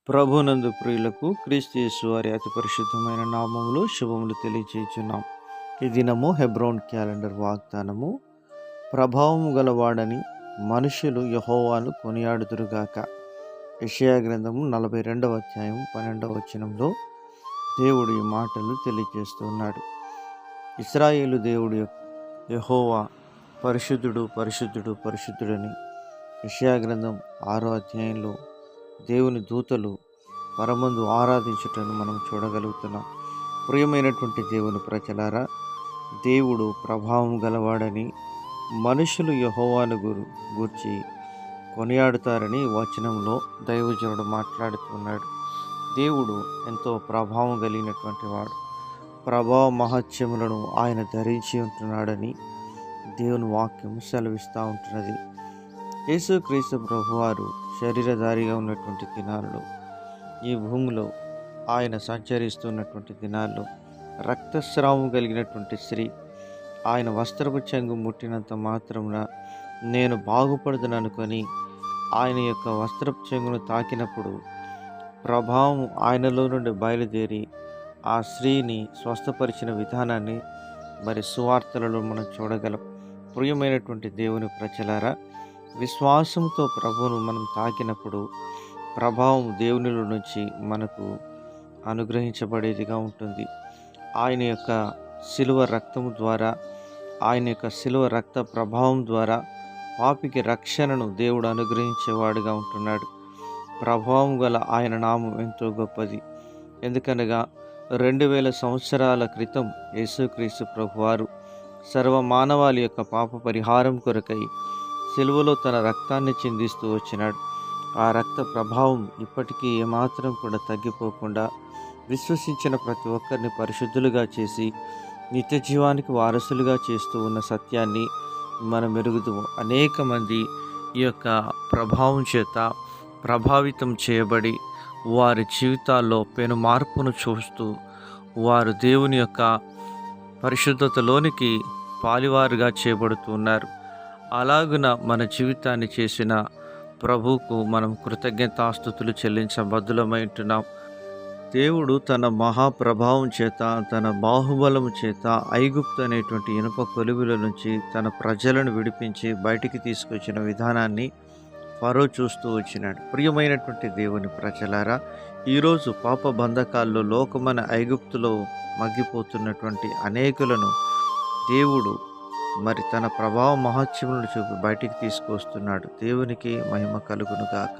ప్రభునందు ప్రియులకు క్రీస్తు యేసు వారి అతి పరిశుద్ధమైన నామములో శుభములు తెలియజేయుచున్నాం. ఈ దినము హెబ్రోన్ క్యాలెండర్ వాగ్దానము. ప్రభావము గలవాడని మనుషులు యెహోవాను కొనియాడుదురుగాక. యెషయా గ్రంథము 42వ అధ్యాయం 12వ వచనంలో దేవుడు ఈ మాటలు తెలియజేస్తున్నాడు. ఇశ్రాయేలు దేవుడు యెహోవా పరిశుద్ధుడు పరిశుద్ధుడు పరిశుద్ధుడని యెషయా గ్రంథం 6వ అధ్యాయంలో దేవుని దూతలు పరమందు ఆరాధించుటను మనం చూడగలుగుతున్నాం. ప్రియమైనటువంటి దేవుని ప్రజలారా, దేవుడు ప్రభావం గలవాడని మనుషులు యెహోవాను గూర్చి కొనియాడుతారని వచనంలో దైవజనుడు మాట్లాడుతున్నాడు. దేవుడు ఎంతో ప్రభావం కలిగినటువంటి వాడు. ప్రభావ మహత్యములను ఆయన ధరించి ఉంటున్నాడని దేవుని వాక్యం సెలవిస్తూ ఉంటున్నది. యేసుక్రీస్తు ప్రభువారు శరీరధారిగా ఉన్నటువంటి దినాల్లో, ఈ భూమిలో ఆయన సంచరిస్తున్నటువంటి దినాల్లో రక్తస్రావం కలిగినటువంటి స్త్రీ ఆయన వస్త్రపు చెంగు ముట్టినంత మాత్రమున నేను బాగుపడదని అనుకొని ఆయన యొక్క వస్త్రపు చెంగును తాకినప్పుడు ప్రభావం ఆయనలో నుండి బయలుదేరి ఆ స్త్రీని స్వస్థపరిచిన విధానాన్ని మరి సువార్తలలో మనం చూడగలం. ప్రియమైనటువంటి దేవుని ప్రజలారా, విశ్వాసంతో ప్రభువును మనం తాకినప్పుడు ప్రభావం దేవునిలో నుంచి మనకు అనుగ్రహించబడేదిగా ఉంటుంది. ఆయన యొక్క శిలువ రక్తము ద్వారా, ఆయన యొక్క శిలువ రక్త ప్రభావం ద్వారా పాపికి రక్షణను దేవుడు అనుగ్రహించేవాడుగా ఉంటున్నాడు. ప్రభావం గల ఆయన నామం ఎంతో గొప్పది. ఎందుకనగా 2000 సంవత్సరాల క్రితం యేసుక్రీస్తు ప్రభువారు సర్వ మానవాళి యొక్క పాప పరిహారం కొరకై సిలువలో తన రక్తాన్ని చిందిస్తూ వచ్చినాడు. ఆ రక్త ప్రభావం ఇప్పటికీ ఏమాత్రం కూడా తగ్గిపోకుండా విశ్వసించిన ప్రతి ఒక్కరిని పరిశుద్ధులుగా చేసి నిత్య జీవానికి వారసులుగా చేస్తూ ఉన్న సత్యాన్ని మనం ఎరుగుదుము. అనేక మంది ఈ యొక్క ప్రభావం చేత ప్రభావితం చేయబడి వారి జీవితాల్లో పెను మార్పును చూస్తూ వారు దేవుని యొక్క పరిశుద్ధతలోనికి పాలివారుగా చేయబడుతున్నారు. అలాగున మన జీవితాన్ని చేసిన ప్రభువుకు మనం కృతజ్ఞతాస్తుతులు చెల్లించబద్దులమై ఉంటున్నాం. దేవుడు తన మహాప్రభావం చేత, తన బాహుబలము చేత ఐగుప్తు అనేటువంటి ఇనుప కొలువుల నుంచి తన ప్రజలను విడిపించి బయటికి తీసుకొచ్చిన విధానాన్ని ఫరో చూస్తూ వచ్చినాడు. ప్రియమైనటువంటి దేవుని ప్రజలారా, ఈరోజు పాప బంధకాల్లో లోకమైన ఐగుప్తులో మగ్గిపోతున్నటువంటి అనేకులను దేవుడు మరి తన ప్రభావ మహత్యములను చూపి బయటికి తీసుకొస్తున్నాడు. దేవునికి మహిమ కలుగును గాక.